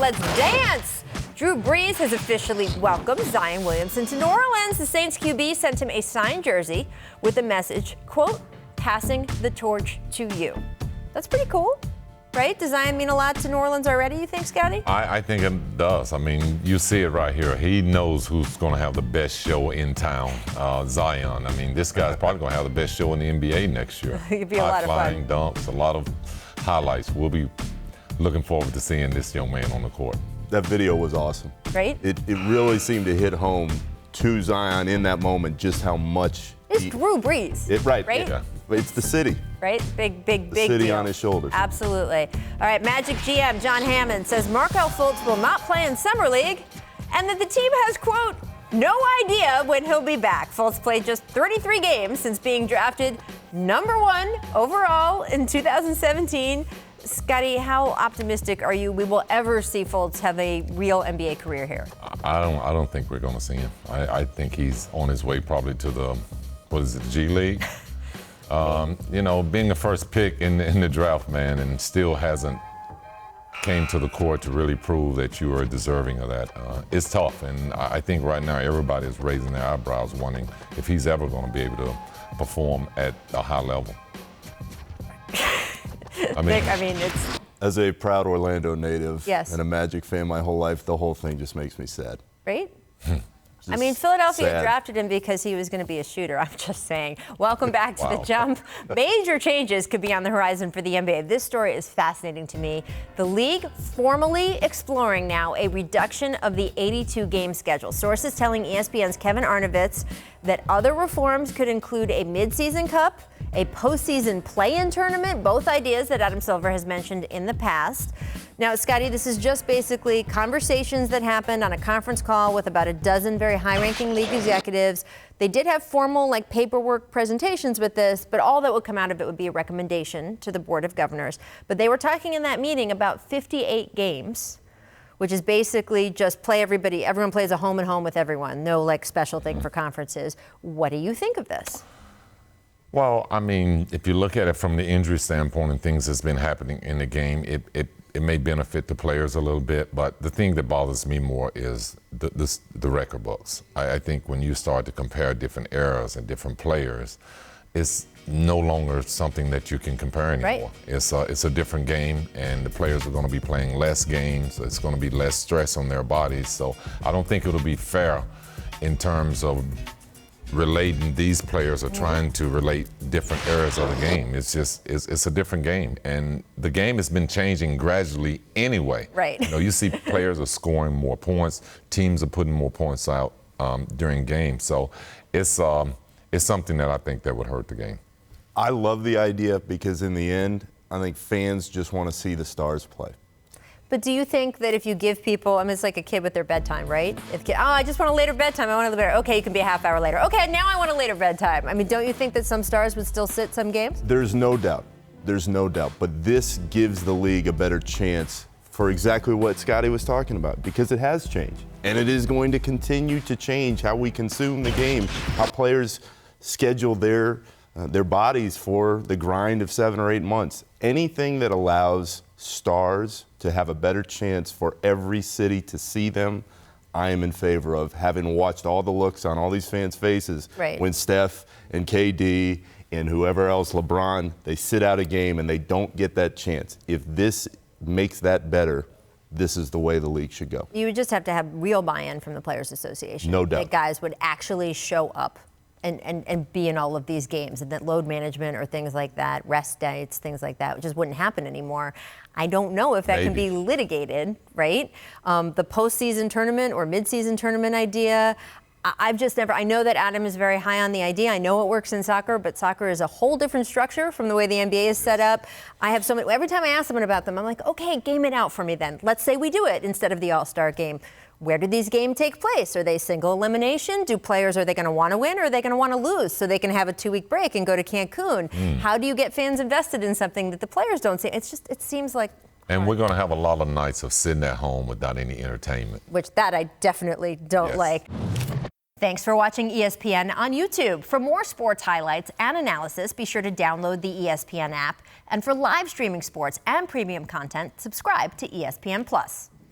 let's dance. Drew Brees has officially welcomed Zion Williamson to New Orleans. The Saints QB sent him a signed jersey with the message, quote, passing the torch to you. That's pretty cool, right? Does Zion mean a lot to New Orleans already, you think, Scottie? I think it does. I mean, you see it right here. He knows who's going to have the best show in town, Zion. I mean, this guy's probably going to have the best show in the NBA next year. It'd be a lot of fun. High-flying dunks, a lot of highlights. We'll be looking forward to seeing this young man on the court. That video was awesome. Right? It really seemed to hit home to Zion in that moment just how much It's Drew Brees. Right? Yeah. It's the city. Right? Big City deal. on his shoulders. Absolutely. All right, Magic GM John Hammond says Markelle Fultz will not play in Summer League and that the team has, quote, no idea when he'll be back. Fultz played just 33 games since being drafted #1 overall in 2017. Scottie, how optimistic are you we will ever see Fultz have a real NBA career here? I don't think we're going to see him. I think he's on his way probably to the, G League? Being the first pick in the draft, man, and still hasn't came to the court to really prove that you are deserving of that. It's tough, and I think right now everybody is raising their eyebrows wondering if he's ever going to be able to perform at a high level. It's... As a proud Orlando native Yes. and a Magic fan my whole life, the whole thing just makes me sad. Right? Philadelphia sad. drafted him because he was going to be a shooter. I'm just saying. Welcome back to The Jump. Major changes could be on the horizon for the NBA. This story is fascinating to me. The league formally exploring now a reduction of the 82-game schedule. Sources telling ESPN's Kevin Arnovitz that other reforms could include a midseason cup, a postseason play-in tournament, both ideas that Adam Silver has mentioned in the past. Now, Scottie, this is just basically conversations that happened on a conference call with about a dozen very high-ranking league executives. They did have formal, paperwork presentations with this, but all that would come out of it would be a recommendation to the Board of Governors. But they were talking in that meeting about 58 games, which is basically just everyone plays a home-and-home with everyone. No, special thing for conferences. What do you think of this? Well, if you look at it from the injury standpoint and things that's been happening in the game, it may benefit the players a little bit, but the thing that bothers me more is the record books. I think when you start to compare different eras and different players, it's no longer something that you can compare anymore. Right. It's a different game, and the players are going to be playing less games. It's going to be less stress on their bodies. So I don't think it'll be fair in terms of relating these players or trying to relate different eras of the game. It's a different game, and the game has been changing gradually anyway. Right. You see players are scoring more points, teams are putting more points out during games. So it's something that I think that would hurt the game. I love the idea because in the end, I think fans just want to see the stars play. But do you think that if you give people, it's like a kid with their bedtime, right? I just want a later bedtime. I want a later. Okay, you can be a half hour later. Okay, now I want a later bedtime. Don't you think that some stars would still sit some games? There's no doubt. But this gives the league a better chance for exactly what Scottie was talking about, because it has changed. And it is going to continue to change how we consume the game, how players schedule their bodies for the grind of 7 or 8 months. Anything that allows stars to have a better chance for every city to see them, I am in favor of, having watched all the looks on all these fans' faces when Steph and KD and whoever else, LeBron, they sit out a game and they don't get that chance. If this makes that better, this is the way the league should go. You would just have to have real buy-in from the Players Association. No doubt. That guys would actually show up and be in all of these games, and that load management or things like that, rest dates, things like that, just wouldn't happen anymore. I don't know if that can be litigated, right? The postseason tournament or midseason tournament idea, I know that Adam is very high on the idea. I know it works in soccer, but soccer is a whole different structure from the way the NBA is set up. Every time I ask someone about them, I'm like, okay, game it out for me then. Let's say we do it instead of the All-Star game. Where do these games take place? Are they single elimination? Are they going to want to win, or are they going to want to lose so they can have a 2-week break and go to Cancun? How do you get fans invested in something that the players don't see? It seems like... And we're going to have a lot of nights of sitting at home without any entertainment. Which I definitely don't like. Thanks for watching ESPN on YouTube. For more sports highlights and analysis, be sure to download the ESPN app. And for live streaming sports and premium content, subscribe to ESPN+.